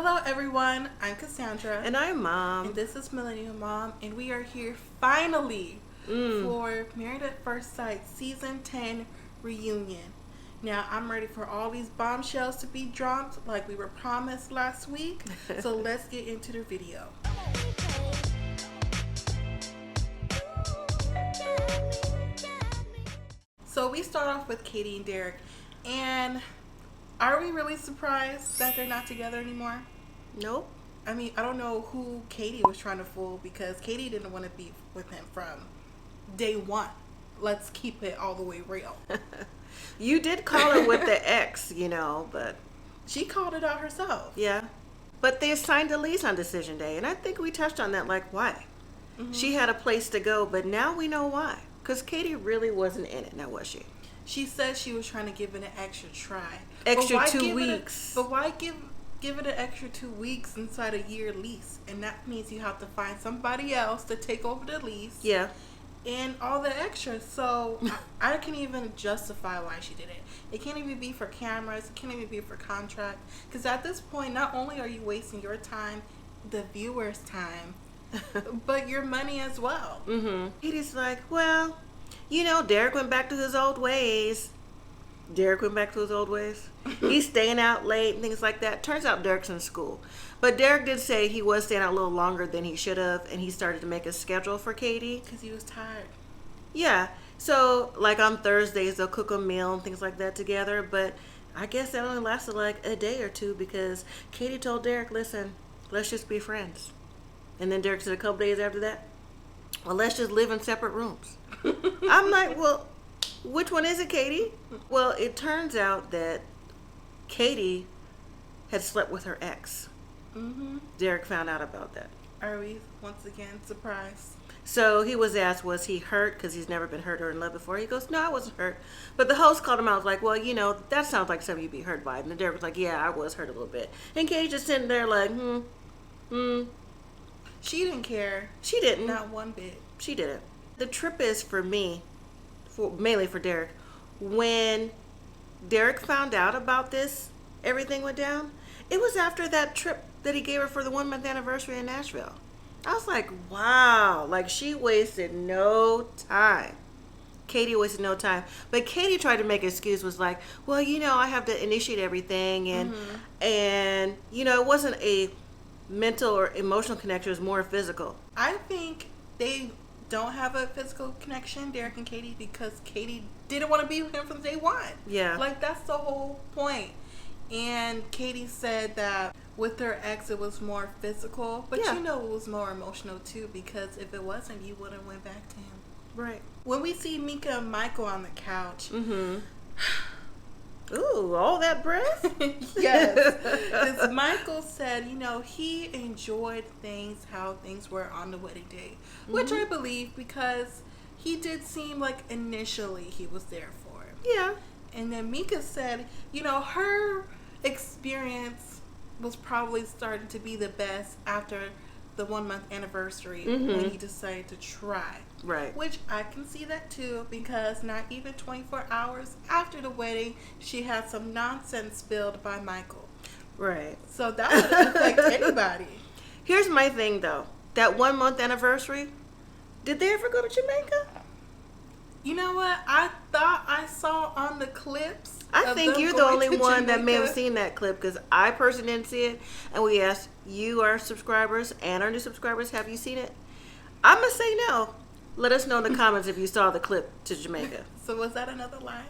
Hello everyone, I'm Cassandra. And I'm Mom. And this is Millennial and Mom, and we are here finally for Married at First Sight Season 10 reunion. Now, I'm ready for all these bombshells to be dropped like we were promised last week, so let's get into the video. So we start off with Katie and Derek, and are we really surprised that they're not together anymore? Nope. I mean, I don't know who Katie was trying to fool, because Katie didn't want to be with him from day one. Let's keep it all the way real. You did call her with the ex, but... She called it out herself. Yeah. But they signed a lease on decision day, and I think we touched on that, like, why? Mm-hmm. She had a place to go, but now we know why. Because Katie really wasn't in it, now was she? She said she was trying to give it an extra try. Extra 2 weeks. But why give it an extra 2 weeks inside a year lease? And that means you have to find somebody else to take over the lease. Yeah. And all the extras. So I can't even justify why she did it. It can't even be for cameras. It can't even be for contract. Because at this point, not only are you wasting your time, the viewer's time, but your money as well. Mm-hmm. Katie's like, well, Derek went back to his old ways. He's staying out late and things like that. Turns out Derek's in school. But Derek did say he was staying out a little longer than he should have, and he started to make a schedule for Katie. Because he was tired. Yeah. So, like on Thursdays, they'll cook a meal and things like that together. But I guess that only lasted like a day or two, because Katie told Derek, listen, let's just be friends. And then Derek said a couple days after that, well, let's just live in separate rooms. I'm like, well, which one is it, Katie? Well, it turns out that Katie had slept with her ex. Mm-hmm. Derek found out about that. Are we once again surprised? So he was asked, was he hurt? Because he's never been hurt or in love before. He goes, no, I wasn't hurt. But the host called him out, was like, well, that sounds like something you'd be hurt by. And then Derek was like, yeah, I was hurt a little bit. And Katie just sitting there like, She didn't care. She didn't. Not one bit. She didn't. The trip is for me, mainly for Derek. When Derek found out about this, everything went down. It was after that trip that he gave her for the 1-month anniversary in Nashville. I was like, wow. Like, she wasted no time. Katie wasted no time. But Katie tried to make an excuse, was like, well, I have to initiate everything. And, it wasn't a mental or emotional connection, is more physical. I think they don't have a physical connection, Derek and Katie, because Katie didn't want to be with him from day one. Yeah. Like, that's the whole point. And Katie said that with her ex it was more physical, but it was more emotional too, because if it wasn't, you wouldn't went back to him. Right. When we see Mika and Michael on the couch, ooh, all that breath? Yes. Because Michael said, he enjoyed how things were on the wedding day. Which I believe, because he did seem like initially he was there for him. Yeah. And then Mika said, her experience was probably starting to be the best after the 1-month anniversary when he decided to try. Right. Which I can see that too, because not even 24 hours after the wedding, she had some nonsense spilled by Michael. Right. So that would affect anybody. Here's my thing though. That 1-month anniversary, did they ever go to Jamaica? You know what? I thought I saw on the clips. I think you're the only one that may have seen that clip, because I personally didn't see it. And we asked you, our subscribers, and our new subscribers, have you seen it? I'm going to say no. Let us know in the comments if you saw the clip to Jamaica. So was that another lie?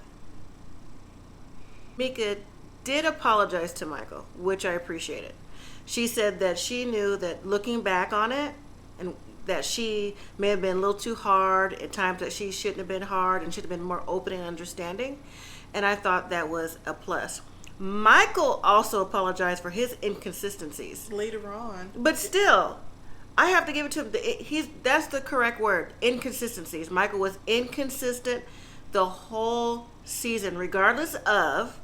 Mika did apologize to Michael, which I appreciated. She said that she knew that looking back on it, and that she may have been a little too hard at times, that she shouldn't have been hard and should have been more open and understanding. And I thought that was a plus. Michael also apologized for his inconsistencies. Later on. But still, I have to give it to him. That's the correct word. Inconsistencies. Michael was inconsistent the whole season, regardless of,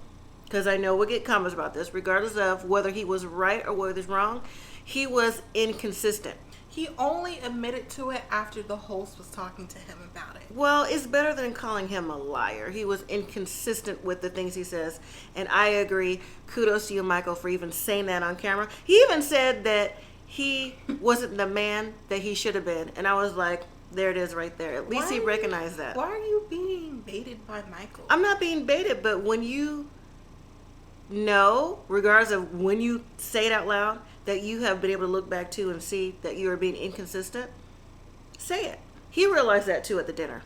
because I know we'll get comments about this, regardless of whether he was right or whether he's wrong, he was inconsistent. He only admitted to it after the host was talking to him about it. Well, it's better than calling him a liar. He was inconsistent with the things he says. And I agree. Kudos to you, Michael, for even saying that on camera. He even said that he wasn't the man that he should have been. And I was like, there it is right there. At least he recognized that. Why are you being baited by Michael? I'm not being baited, but when you know, regardless of when you say it out loud, that you have been able to look back to and see that you are being inconsistent, say it. He realized that too at the dinner.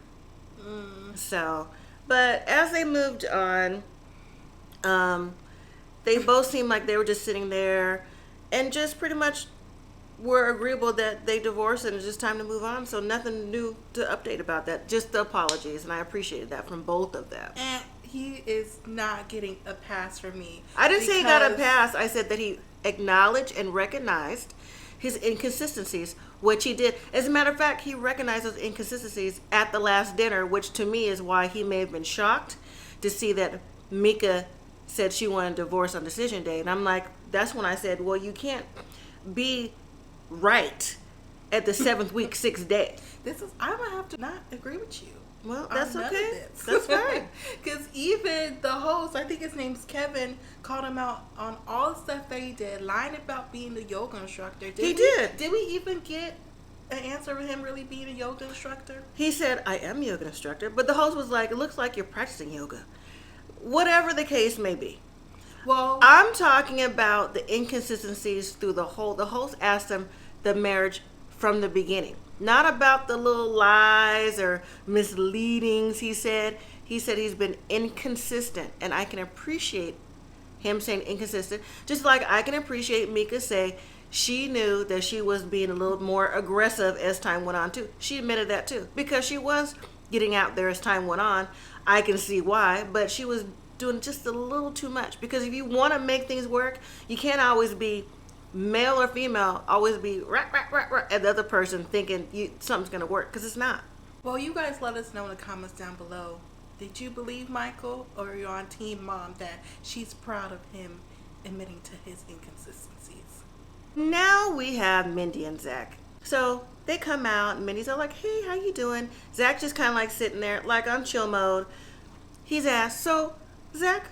So, but as they moved on, they both seemed like they were just sitting there and just pretty much were agreeable that they divorced and it's just time to move on. So nothing new to update about that. Just the apologies, and I appreciated that from both of them. And he is not getting a pass from me. I didn't say he got a pass. I said that he acknowledged and recognized his inconsistencies, which he did. As a matter of fact, he recognized those inconsistencies at the last dinner, which to me is why he may have been shocked to see that Mika said she wanted a divorce on decision day. And I'm like, that's when I said, well, you can't be right at the 7th week, 6th day. I'm gonna have to not agree with you. Well, that's okay. That's fine. Because even the host, I think his name's Kevin, called him out on all the stuff that he did, lying about being a yoga instructor. Did we even get an answer of him really being a yoga instructor? He said, I am a yoga instructor. But the host was like, it looks like you're practicing yoga. Whatever the case may be. Well, I'm talking about the inconsistencies through the whole. The host asked him the marriage from the beginning. Not about the little lies or misleadings, he said. He said he's been inconsistent, and I can appreciate him saying inconsistent, just like I can appreciate Mika say she knew that she was being a little more aggressive as time went on, too. She admitted that, too, because she was getting out there as time went on. I can see why, but she was doing just a little too much, because if you want to make things work, you can't always be male or female, always be rah, at the other person thinking something's going to work, because it's not. Well, you guys let us know in the comments down below. Did you believe Michael, or are you on Team Mom that she's proud of him admitting to his inconsistencies? Now we have Mindy and Zach. So they come out, and Mindy's all like, hey, how you doing? Zach just kind of like sitting there, like on chill mode. He's asked, so Zach,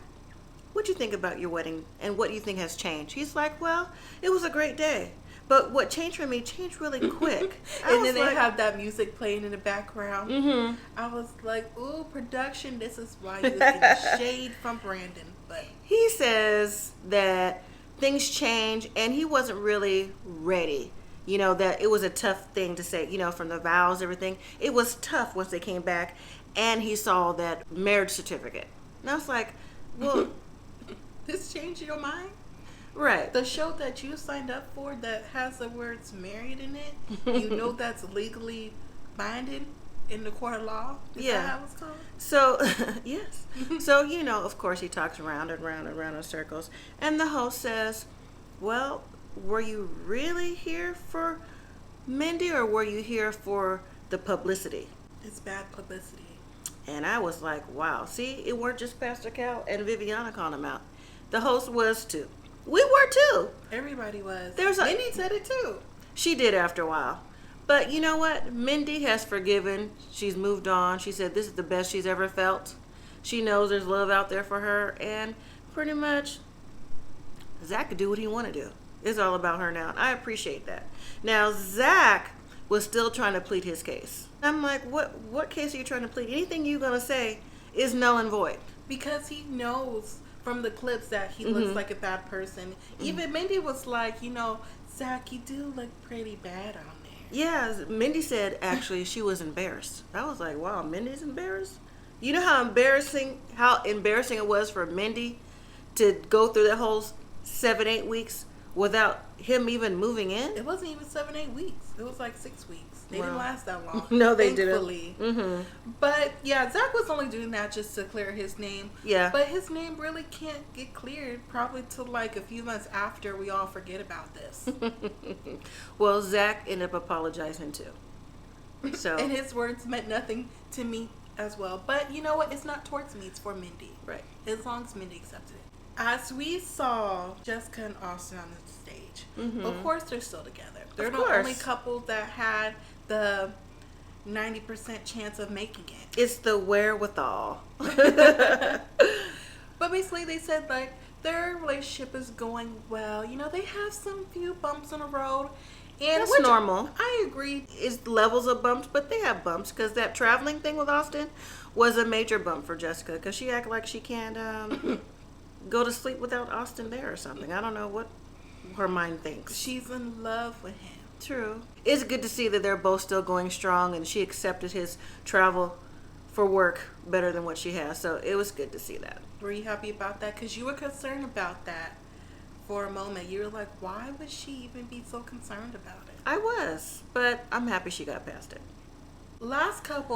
what'd you think about your wedding, and what do you think has changed? He's like, well, it was a great day, but what changed for me changed really quick. And then they have that music playing in the background. Mm-hmm. I was like, ooh, production, this is why you're getting shade from Brandon. But he says that things change, and he wasn't really ready. You know, that it was a tough thing to say, you know, from the vows, everything. It was tough once they came back, and he saw that marriage certificate. And I was like, well... This changed your mind? Right. The show that you signed up for that has the words married in it, you know that's legally binding in the court of law? Is that how it's called? So, yes. So, you know, of course, he talks round and round and round in circles. And the host says, well, were you really here for Mindy, or were you here for the publicity? It's bad publicity. And I was like, wow. See, it weren't just Pastor Cal and Viviana calling him out. The host was too. We were too. Everybody was. Mindy said it too. She did after a while. But you know what? Mindy has forgiven. She's moved on. She said this is the best she's ever felt. She knows there's love out there for her. And pretty much, Zach could do what he want to do. It's all about her now. And I appreciate that. Now, Zach was still trying to plead his case. I'm like, what case are you trying to plead? Anything you're going to say is null and void. Because he knows from the clips that he looks like a bad person. Even Mindy was like, you know, Zach, you do look pretty bad on there. Yeah, Mindy said actually she was embarrassed. I was like, wow, Mindy's embarrassed? You know how embarrassing it was for Mindy to go through that whole 7-8 weeks without him even moving in? It wasn't even 7-8 weeks. It was like 6 weeks. They didn't last that long. No, they thankfully. didn't. Mm-hmm. But yeah, Zach was only doing that just to clear his name. Yeah. But his name really can't get cleared probably till like a few months after we all forget about this. Well, Zach ended up apologizing too. So. And his words meant nothing to me as well. But you know what? It's not towards me. It's for Mindy. Right. As long as Mindy accepted it. As we saw Jessica and Austin on the stage, of course they're still together. They're the only couple that had the 90% chance of making it. It's the wherewithal. But basically they said like their relationship is going well. You know, they have some few bumps in the road. And that's normal. I agree. It's levels of bumps, but they have bumps because that traveling thing with Austin was a major bump for Jessica because she acted like she can't go to sleep without Austin there or something. I don't know what her mind thinks. She's in love with him. True. It's good to see that they're both still going strong and she accepted his travel for work better than what she has. So it was good to see that. Were you happy about that? Because you were concerned about that for a moment. You were like, why would she even be so concerned about it? I was, but I'm happy she got past it. Last person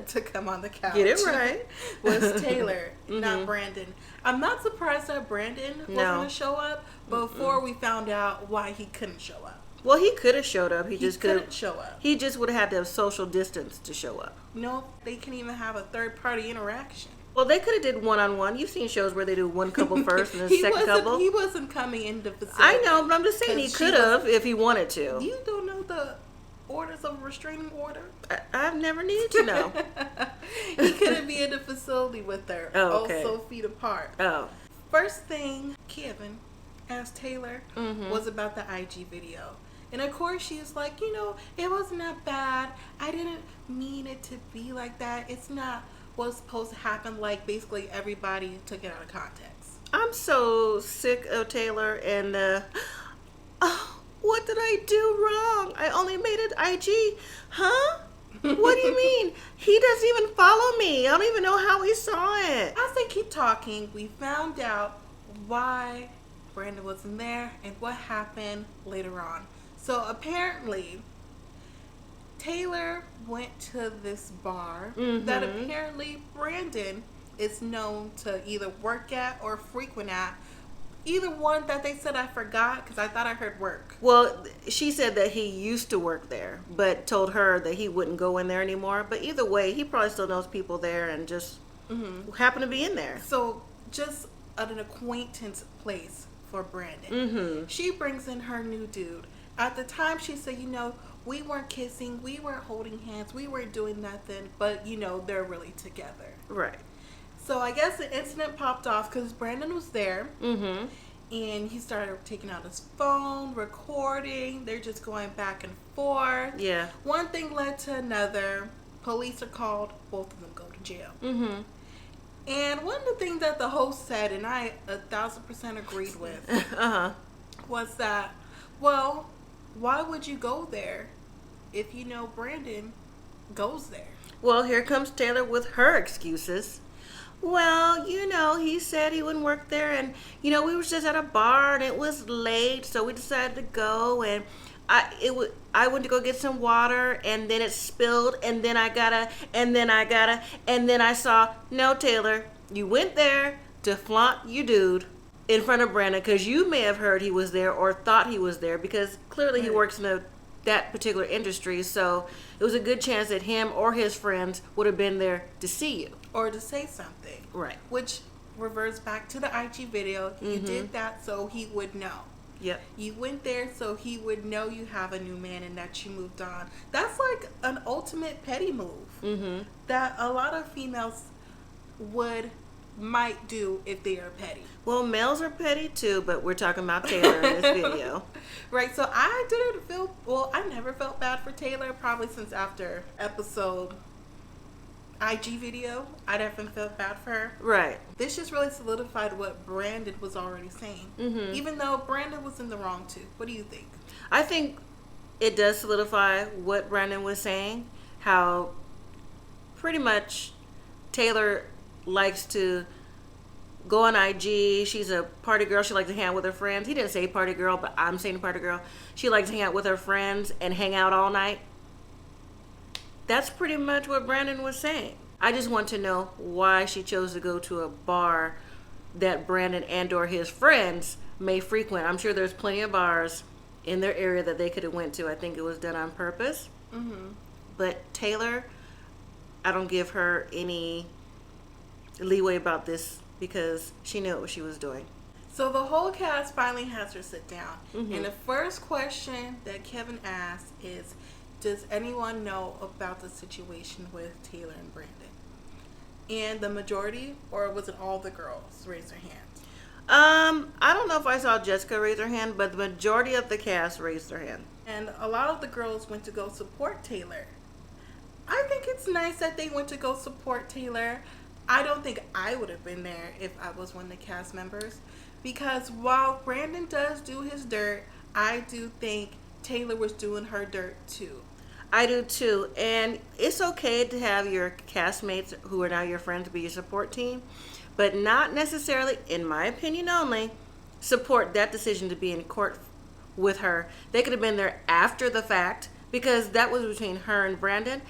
to come on the couch. Get it right. Was Taylor, not Brandon. I'm not surprised that Brandon wasn't going to show up before we found out why he couldn't show up. Well, he could have showed up. He just couldn't show up. He just would have had to have social distance to show up. No, they can even have a third-party interaction. Well, they could have did one-on-one. You've seen shows where they do one couple first and then second couple. He wasn't coming into the facility. I know, but I'm just saying he could have if he wanted to. You don't know the orders of a restraining order? I've never needed to know. He couldn't be in the facility with her. Oh, okay. Also feet apart. Oh. First thing Kevin asked Taylor was about the IG video. And of course she's like, you know, it wasn't that bad. I didn't mean it to be like that. It's not what's supposed to happen. Like basically everybody took it out of context. I'm so sick of Taylor and what did I do wrong? I only made it IG. Huh? What do you mean? He doesn't even follow me. I don't even know how he saw it. As they keep talking, we found out why Brandon wasn't there and what happened later on. So apparently, Taylor went to this bar that apparently Brandon is known to either work at or frequent at. Either one that they said I forgot because I thought I heard work. Well, she said that he used to work there, but told her that he wouldn't go in there anymore. But either way, he probably still knows people there and just happened to be in there. So just an acquaintance place for Brandon. She brings in her new dude. At the time, she said, you know, we weren't kissing, we weren't holding hands, we weren't doing nothing, but, you know, they're really together. Right. So I guess the incident popped off because Brandon was there. And he started taking out his phone, recording. They're just going back and forth. Yeah. One thing led to another. Police are called. Both of them go to jail. And one of the things that the host said, and I 1,000% agreed with, was that, well, why would you go there if you know Brandon goes there? Well, here comes Taylor with her excuses. Well, you know, he said he wouldn't work there, and you know, we were just at a bar and it was late, so we decided to go. And I went to go get some water, and then it spilled, and then and then I saw. No, Taylor, you went there to flaunt you dude in front of Brandon because you may have heard he was there or thought he was there because clearly he works in that particular industry. So it was a good chance that him or his friends would have been there to see you. Or to say something. Right. Which reverts back to the IG video. You did that so he would know. Yep. You went there so he would know you have a new man and that you moved on. That's like an ultimate petty move that a lot of females might do if they are petty. Well, males are petty too, but we're talking about Taylor in this video. Right, so I never felt bad for Taylor, probably since after episode IG video. I definitely felt bad for her. Right. This just really solidified what Brandon was already saying. Even though Brandon was in the wrong too. What do you think? I think it does solidify what Brandon was saying, how pretty much Taylor likes to go on IG. She's a party girl. She likes to hang out with her friends. He didn't say party girl, but I'm saying party girl. She likes to hang out with her friends and hang out all night. That's pretty much what Brandon was saying. I just want to know why she chose to go to a bar that Brandon and or his friends may frequent. I'm sure there's plenty of bars in their area that they could have went to. I think it was done on purpose. But Taylor, I don't give her any leeway about this because she knew what she was doing. So the whole cast finally has her sit down. Mm-hmm. And the first question that Kevin asks is, does anyone know about the situation with Taylor and Brandon? And the majority, or was it all the girls, raised their hands? I don't know if I saw Jessica raise her hand, but the majority of the cast raised their hand. And a lot of the girls went to go support Taylor. I think it's nice that they went to go support Taylor. I don't think I would have been there if I was one of the cast members. Because while Brandon does do his dirt, I do think Taylor was doing her dirt too. I do too. And it's okay to have your castmates who are now your friends be your support team, but not necessarily, in my opinion only, support that decision to be in court with her. They could have been there after the fact, because that was between her and Brandon,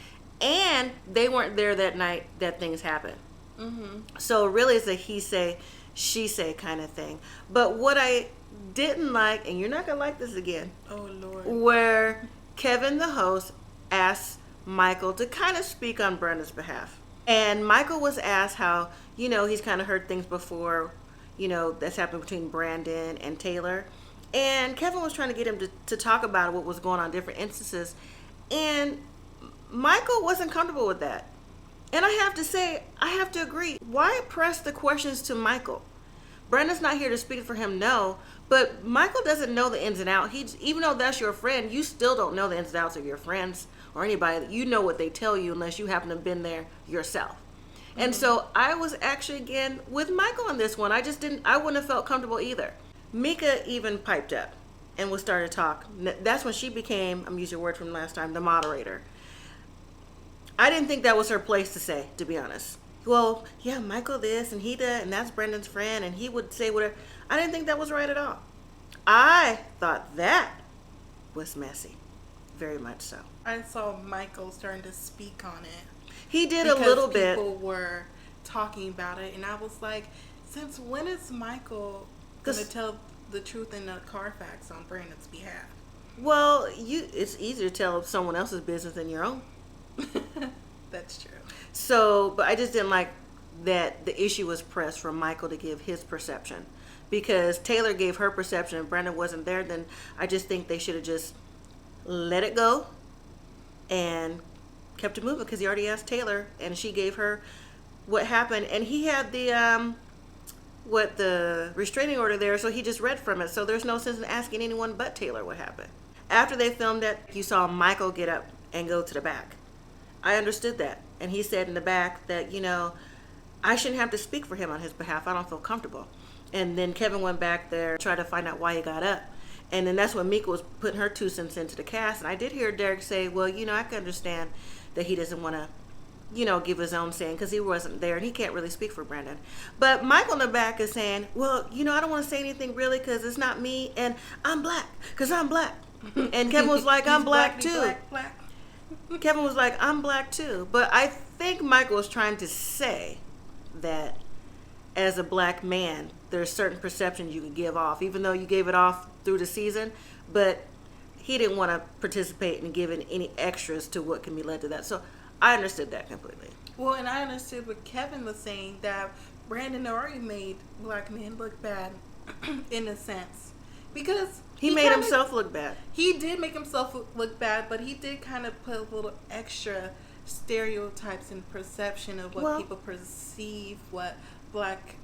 and they weren't there that night that things happened. Mm-hmm. So really it's a he say, she say kind of thing. But what I didn't like, and you're not going to like this again, Oh, Lord. where Kevin, the host, asked Michael to kind of speak on Brandon's behalf. And Michael was asked how, he's kind of heard things before, that's happened between Brandon and Taylor. And Kevin was trying to get him to talk about what was going on in different instances. And Michael wasn't comfortable with that. And I have to say, I have to agree. Why press the questions to Michael? Brandon's not here to speak for him, no. But Michael doesn't know the ins and outs. Even though that's your friend, you still don't know the ins and outs of your friends or anybody. You know what they tell you unless you happen to have been there yourself. Mm-hmm. And so I was actually, again, with Michael on this one. I wouldn't have felt comfortable either. Mika even piped up and was starting to talk. That's when she became, I'm using your word from last time, the moderator. I didn't think that was her place to say, to be honest. Well, yeah, Michael this and he that, and that's Brendan's friend, and he would say whatever. I didn't think that was right at all. I thought that was messy. Very much so. I saw Michael starting to speak on it. He did a little bit. People were talking about it, and I was like, since when is Michael going to tell the truth in the Carfax on Brandon's behalf? Well, it's easier to tell someone else's business than your own. That's true. So, but I just didn't like that the issue was pressed for Michael to give his perception. Because Taylor gave her perception and Brandon wasn't there, then I just think they should have just let it go and kept it moving, because he already asked Taylor and she gave her what happened, and he had the restraining order there, so he just read from it, so there's no sense in asking anyone but Taylor what happened. After they filmed it, you saw Michael get up and go to the back. I understood that, and he said in the back that I shouldn't have to speak for him on his behalf. I don't feel comfortable. And then Kevin went back there, tried to find out why he got up. And then that's when Mika was putting her 2 cents into the cast. And I did hear Derek say, well, I can understand that he doesn't want to, give his own saying because he wasn't there and he can't really speak for Brandon. But Michael in the back is saying, well, I don't want to say anything really because it's not me and I'm black because I'm black. And Kevin was like, I'm black too. Black. Kevin was like, I'm black too. But I think Michael was trying to say that as a black man, there's certain perceptions you can give off, even though you gave it off through the season, but he didn't want to participate in giving any extras to what can be led to that. So I understood that completely. Well, and I understood what Kevin was saying, that Brandon already made black men look bad in a sense. Because he made himself look bad. He did make himself look bad, but he did kind of put a little extra stereotypes and perception of what people perceive what black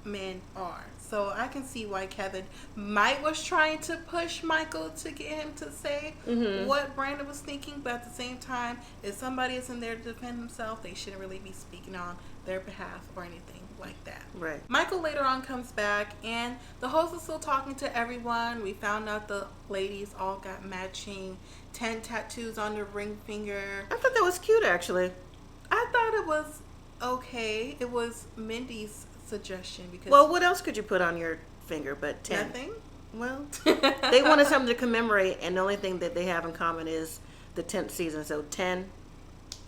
men are. So I can see why Kevin was trying to push Michael to get him to say what Brandon was thinking, but at the same time, if somebody isn't there to defend himself, they shouldn't really be speaking on their behalf or anything like that. Right. Michael later on comes back, and the host is still talking to everyone. We found out the ladies all got matching 10 tattoos on their ring finger. I thought that was cute, actually. I thought it was okay. It was Mindy's suggestion because. Well, what else could you put on your finger but 10? Nothing. Well, they wanted something to commemorate, and the only thing that they have in common is the 10th season. So 10.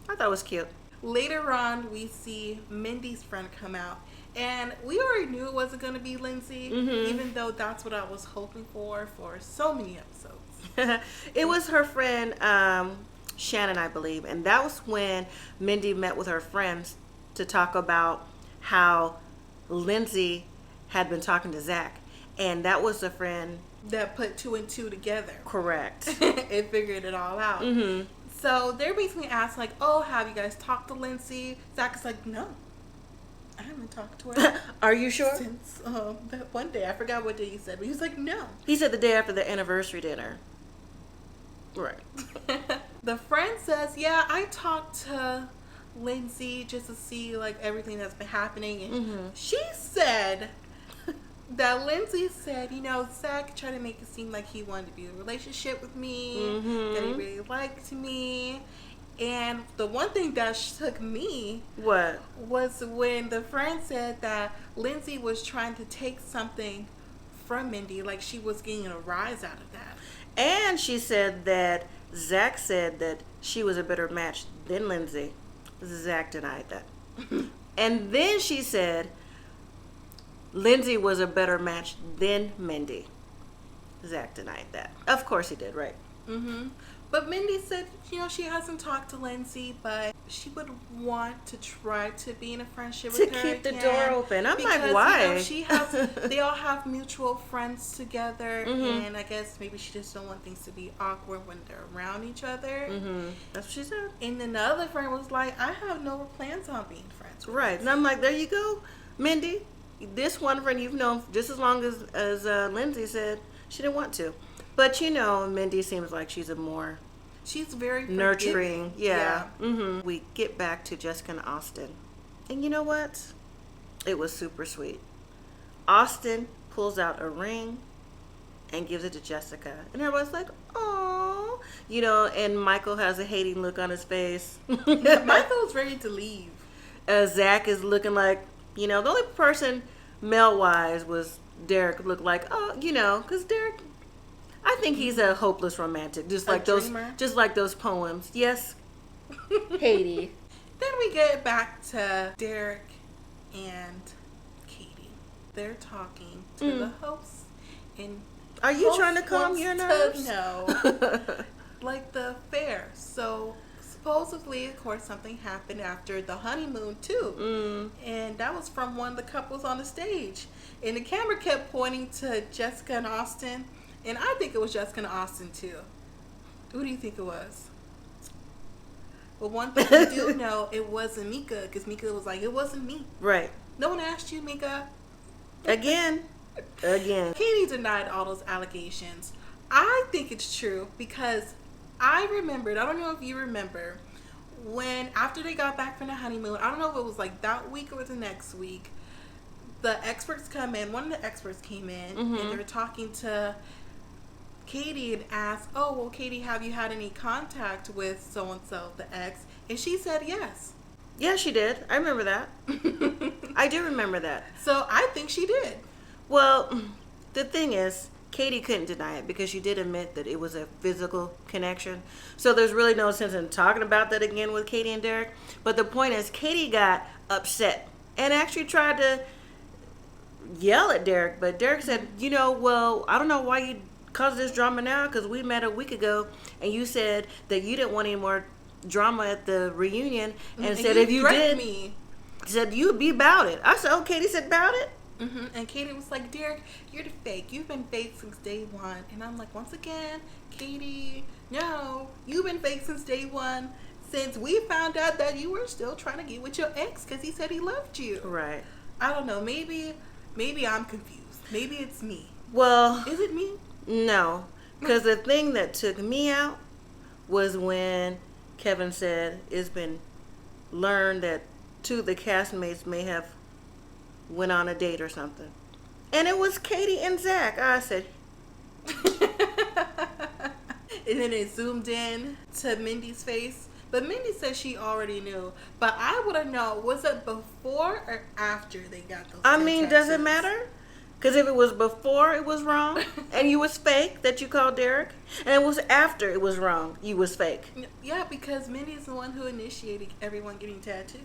I thought it was cute. Later on, we see Mindy's friend come out, and we already knew it wasn't going to be Lindsay, even though that's what I was hoping for so many episodes. It was her friend Shannon, I believe, and that was when Mindy met with her friends to talk about how Lindsay had been talking to Zach, and that was the friend that put 2 and 2 together. Correct. And figured it all out. Mm-hmm. So they're basically asked, like, oh, have you guys talked to Lindsay? Zach is like, no, I haven't talked to her. Are you sure? Since that one day. I forgot what day he said, but he was like, no. He said the day after the anniversary dinner. Right. The friend says, yeah, I talked to Lindsay just to see, like, everything that's been happening. And she said that Lindsay said, you know, Zach tried to make it seem like he wanted to be in a relationship with me, that he really liked me. And the one thing that shook me was when the friend said that Lindsay was trying to take something from Mindy, like she was getting a rise out of that. And she said that Zach said that she was a better match than Lindsay. Zach denied that. And then she said Lindsay was a better match than Mindy. Zach denied that. Of course he did, right? But Mindy said, you know, she hasn't talked to Lindsay, but she would want to try to be in a friendship with her to keep the again, door open. I'm because, like, why? You know, they all have mutual friends together, and I guess maybe she just don't want things to be awkward when they're around each other. That's what she said. And then the other friend was like, I have no plans on being friends with Right. And I'm like, there you go, Mindy. This one friend you've known just as long as Lindsay said she didn't want to. But, you know, Mindy seems like she's very nurturing. Yeah. We get back to Jessica and Austin. And you know what? It was super sweet. Austin pulls out a ring and gives it to Jessica. And everybody's like, oh. You know, and Michael has a hating look on his face. Michael's ready to leave. Zach is looking like, you know, the only person male-wise was Derek looked like, oh, you know, because Derek, I think he's a hopeless romantic, just like those poems. Yes, Katie. Then we get back to Derek and Katie. They're talking to the host, and are you trying to calm your nerves? No, like the fair. So supposedly, of course, something happened after the honeymoon too, and that was from one of the couples on the stage. And the camera kept pointing to Jessica and Austin. And I think it was Jessica and Austin, too. Who do you think it was? Well, one thing we do know, it wasn't Mika. Because Mika was like, it wasn't me. Right. No one asked you, Mika. Again. Katie denied all those allegations. I think it's true because I remembered, I don't know if you remember, when after they got back from the honeymoon, I don't know if it was like that week or the next week, the experts come in. One of the experts came in and they were talking to Katie and asked, oh, well, Katie, have you had any contact with so-and-so, the ex? And she said yes. Yeah, she did. I remember that. I do remember that. So I think she did. Well, the thing is, Katie couldn't deny it because she did admit that it was a physical connection. So there's really no sense in talking about that again with Katie and Derek. But the point is, Katie got upset and actually tried to yell at Derek. But Derek said, you know, well, I don't know why you caused this drama now because we met a week ago and you said that you didn't want any more drama at the reunion and said if you did, said you'd be about it. I said, oh, Katie said about it? And Katie was like, Derek, you're the fake. You've been fake since day one. And I'm like, once again, Katie, no, you've been fake since day one. Since we found out that you were still trying to get with your ex because he said he loved you. Right. I don't know. Maybe I'm confused. Maybe it's me. Well, is it me? No, because the thing that took me out was when Kevin said it's been learned that two of the castmates may have went on a date or something. And it was Katie and Zach. I said. And then it zoomed in to Mindy's face. But Mindy said she already knew. But I want to know, was it before or after they got those does it matter? Because if it was before it was wrong and you was fake that you called Derek, and it was after it was wrong, you was fake. Yeah, because Mindy's the one who initiated everyone getting tattoos.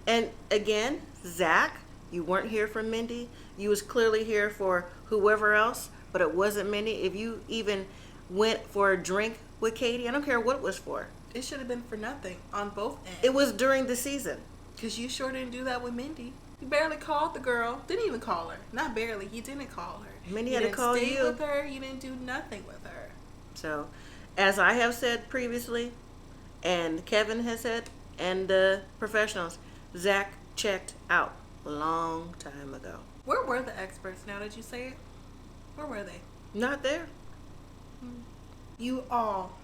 And again, Zach, you weren't here for Mindy. You was clearly here for whoever else, but it wasn't Mindy. If you even went for a drink with Katie, I don't care what it was for. It should have been for nothing on both ends. It was during the season. Because you sure didn't do that with Mindy. He barely called the girl. Didn't even call her. Not barely. He didn't call her. I mean, he had to call stay you. with her. He didn't do nothing with her. So, as I have said previously, and Kevin has said, and the professionals, Zach checked out a long time ago. Where were the experts now that you say it? Where were they? Not there. You all,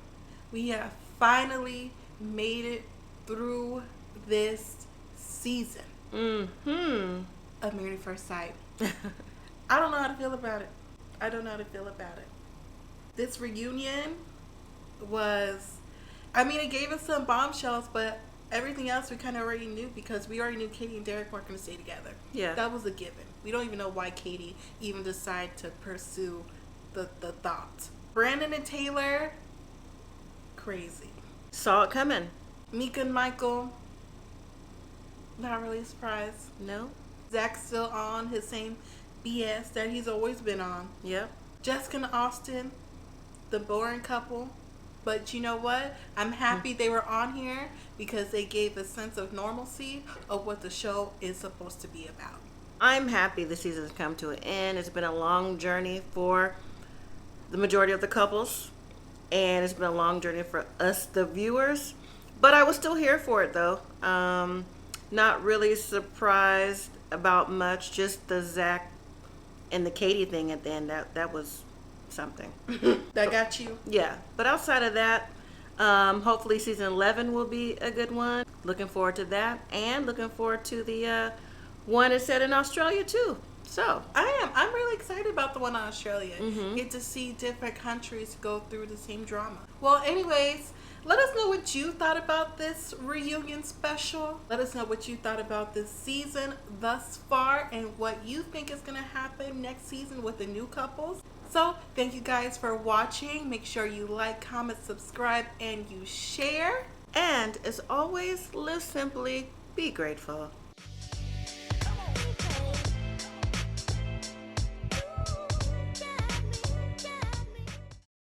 we have finally made it through this season of Married at First Sight. I don't know how to feel about it. I don't know how to feel about it. This reunion was, I mean, it gave us some bombshells, but everything else we kind of already knew because we already knew Katie and Derek weren't going to stay together. Yeah. That was a given. We don't even know why Katie even decided to pursue the thought. Brandon and Taylor, crazy. Saw it coming. Mika and Michael, not really surprised. No. Zach's still on his same BS that he's always been on. Yep. Jessica and Austin, the boring couple. But you know what? I'm happy they were on here because they gave a sense of normalcy of what the show is supposed to be about. I'm happy the season has come to an end. It's been a long journey for the majority of the couples, and it's been a long journey for us, the viewers. But I was still here for it, though. Not really surprised about much. Just the Zach and the Katie thing at the end. That was something. That got you? Yeah. But outside of that, hopefully season 11 will be a good one. Looking forward to that, and looking forward to the one that's set in Australia too. So I'm really excited about the one in Australia. Get to see different countries go through the same drama. Well, anyways, let us know what you thought about this reunion special. Let us know what you thought about this season thus far and what you think is going to happen next season with the new couples. So, thank you guys for watching. Make sure you like, comment, subscribe, and you share. And as always, live simply, be grateful.